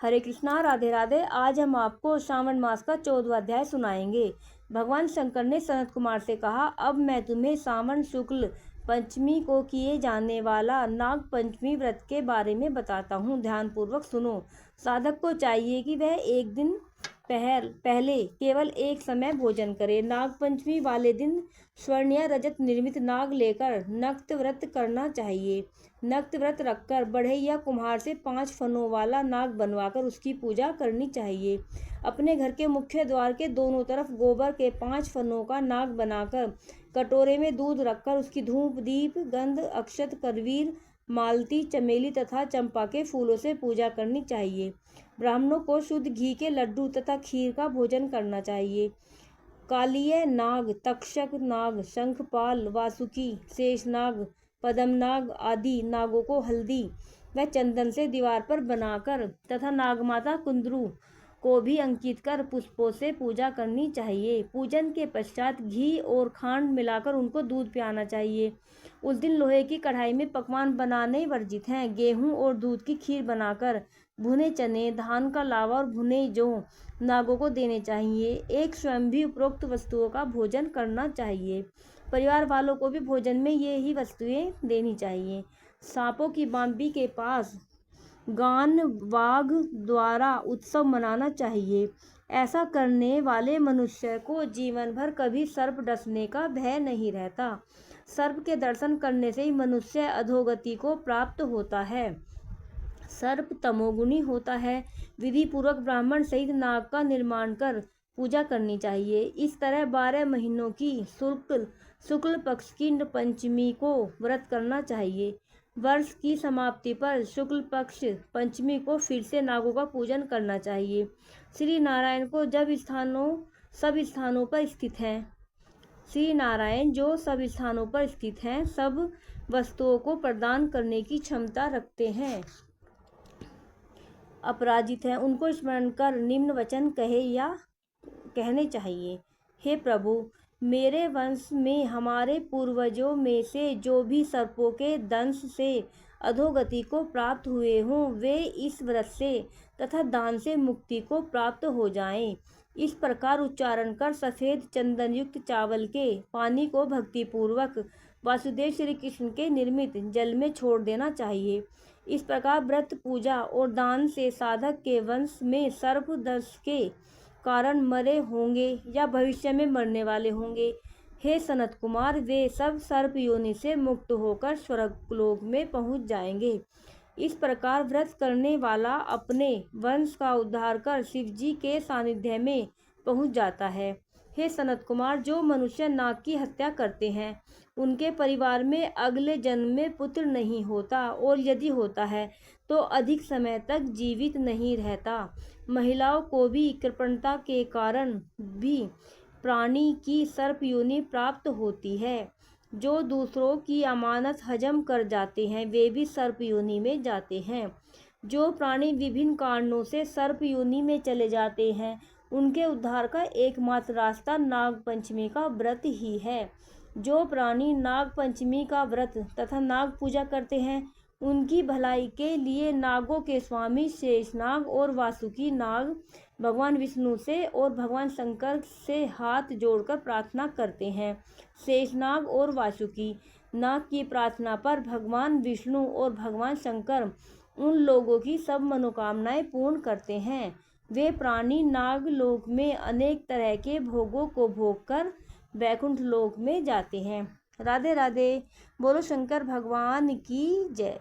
हरे कृष्णा, राधे राधे। आज हम आपको श्रावण मास का 14वां अध्याय सुनाएंगे। भगवान शंकर ने सनत कुमार से कहा, अब मैं तुम्हें श्रावण शुक्ल पंचमी को किए जाने वाला नाग पंचमी व्रत के बारे में बताता हूँ। ध्यानपूर्वक सुनो। साधक को चाहिए कि वह एक दिन पहले केवल एक समय भोजन करे। नाग पंचमी वाले दिन स्वर्ण या रजत निर्मित नाग लेकर नक्त व्रत करना चाहिए। नक्त व्रत रखकर बढ़ई या कुम्हार से 5 फनों वाला नाग बनवाकर उसकी पूजा करनी चाहिए। अपने घर के मुख्य द्वार के दोनों तरफ गोबर के 5 फनों का नाग बनाकर कटोरे में दूध रखकर उसकी धूप, दीप, गंध, अक्षत, करवीर, मालती, चमेली तथा चंपा के फूलों से पूजा करनी चाहिए। ब्राह्मणों को शुद्ध घी के लड्डू तथा खीर का भोजन करना चाहिए। कालीय नाग, तक्षक नाग, शंखपाल, वासुकी, शेषनाग, पद्मनाग आदि नागों को हल्दी व चंदन से दीवार पर बनाकर तथा नागमाता कुंदरू को भी अंकित कर पुष्पों से पूजा करनी चाहिए। पूजन के पश्चात घी और खांड मिलाकर उनको दूध पिलाना चाहिए। उस दिन लोहे की कढ़ाई में पकवान बनाने वर्जित हैं। गेहूं और दूध की खीर बनाकर भुने चने, धान का लावा और भुने जौ नागों को देने चाहिए। एक स्वयं भी उपरोक्त वस्तुओं का भोजन करना चाहिए। परिवार वालों को भी भोजन में ये ही वस्तुएं देनी चाहिए। सांपों की बांबी के पास गान वाघ द्वारा उत्सव मनाना चाहिए। ऐसा करने वाले मनुष्य को जीवन भर कभी सर्प डसने का भय नहीं रहता। सर्प के दर्शन करने से ही मनुष्य अधोगति को प्राप्त होता है। सर्प तमोगुणी होता है। विधि पूर्वक ब्राह्मण सहित नाग का निर्माण कर पूजा करनी चाहिए। इस तरह 12 महीनों की शुक्ल पक्ष की पंचमी को व्रत करना चाहिए। वर्ष की समाप्ति पर शुक्ल पक्ष पंचमी को फिर से नागों का पूजन करना चाहिए। श्री नारायण को सब स्थानों पर स्थित हैं। श्री नारायण जो सब स्थानों पर स्थित हैं, सब वस्तुओं को प्रदान करने की क्षमता रखते हैं, अपराजित हैं, उनको स्मरण कर निम्न वचन कहने चाहिए। हे प्रभु, मेरे वंश में हमारे पूर्वजों में से जो भी सर्पों के दंश से अधोगति को प्राप्त हुए हों, वे इस व्रत से तथा दान से मुक्ति को प्राप्त हो जाएं। इस प्रकार उच्चारण कर सफेद चंदन युक्त चावल के पानी को भक्तिपूर्वक वासुदेव श्री कृष्ण के निर्मित जल में छोड़ देना चाहिए। इस प्रकार व्रत, पूजा और दान से साधक के वंश में सर्प दंश के कारण मरे होंगे या भविष्य में मरने वाले होंगे। हे सनत कुमार, वे सब सर्प योनि से मुक्त होकर स्वर्गलोक में पहुंच जाएंगे। इस प्रकार व्रत करने वाला अपने वंश का उद्धार कर शिवजी के सानिध्य में पहुंच जाता है। हे सनत कुमार, जो मनुष्य नाग की हत्या करते हैं, उनके परिवार में अगले जन्म में पुत्र नहीं होता, और यदि होता है तो अधिक समय तक जीवित नहीं रहता। महिलाओं को भी कृपणता के कारण भी प्राणी की सर्प योनि प्राप्त होती है। जो दूसरों की अमानत हजम कर जाते हैं, वे भी सर्प योनि में जाते हैं। जो प्राणी विभिन्न कारणों से सर्प योनि में चले जाते हैं, उनके उद्धार का एकमात्र रास्ता नाग पंचमी का व्रत ही है। जो प्राणी नाग पंचमी का व्रत तथा नाग पूजा करते हैं, उनकी भलाई के लिए नागों के स्वामी शेषनाग और वासुकी नाग भगवान विष्णु से और भगवान शंकर से हाथ जोड़कर प्रार्थना करते हैं। शेषनाग और वासुकी नाग की प्रार्थना पर भगवान विष्णु और भगवान शंकर उन लोगों की सब मनोकामनाएं पूर्ण करते हैं। वे प्राणी नाग लोक में अनेक तरह के भोगों को भोग कर वैकुंठ लोक में जाते हैं। राधे राधे। बोलो शंकर भगवान की जय।